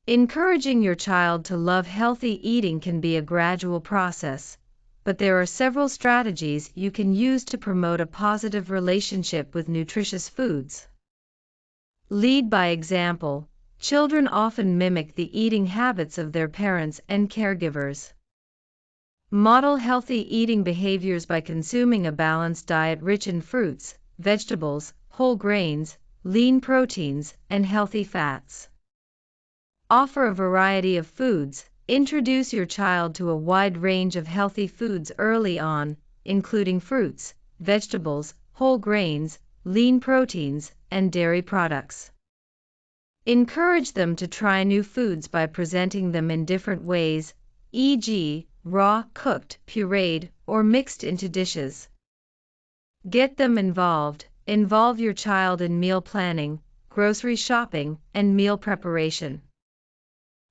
Encouraging your child to love healthy eating can be a gradual process, but there are several strategies you can use to promote a positive relationship with nutritious foods. Lead by example. Children often mimic the eating habits of their parents and caregivers. Model healthy eating behaviors by consuming a balanced diet rich in fruits, vegetables, whole grains, lean proteins, and healthy fats. Offer a variety of foods. Introduce your child to a wide range of healthy foods early on, including fruits, vegetables, whole grains, lean proteins, and dairy products. Encourage them to try new foods by presenting them in different ways, e.g., raw, cooked, pureed, or mixed into dishes. Get them involved. Involve your child in meal planning, grocery shopping, and meal preparation.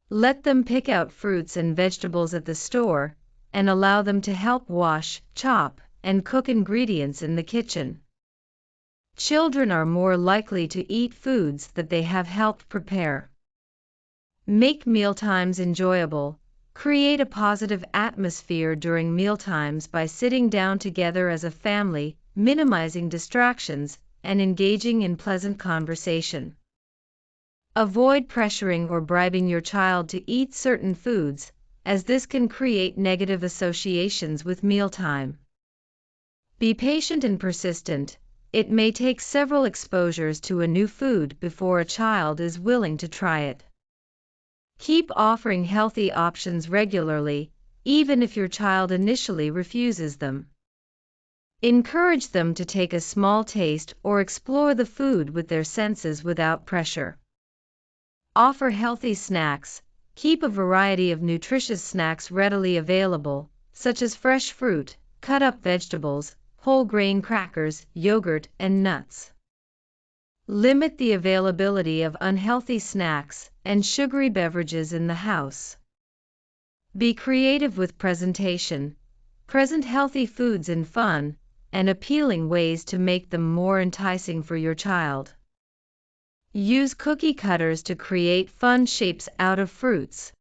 Let them pick out fruits and vegetables at the store, and allow them to help wash, chop, and cook ingredients in the kitchen. Children are more likely to eat foods that they have helped prepare. Make mealtimes enjoyable. Create a positive atmosphere during mealtimes by sitting down together as a family, minimizing distractions, and engaging in pleasant conversation. Avoid pressuring or bribing your child to eat certain foods, as this can create negative associations with mealtime. Be patient and persistent. It may take several exposures to a new food before a child is willing to try it. Keep offering healthy options regularly, even if your child initially refuses them. Encourage them to take a small taste or explore the food with their senses without pressure. Offer healthy snacks. Keep a variety of nutritious snacks readily available, such as fresh fruit, cut-up vegetables, whole grain crackers, yogurt, and nuts. Limit the availability of unhealthy snacks and sugary beverages in the house. Be creative with presentation. Present healthy foods in fun and appealing ways to make them more enticing for your child. Use cookie cutters to create fun shapes out of fruits,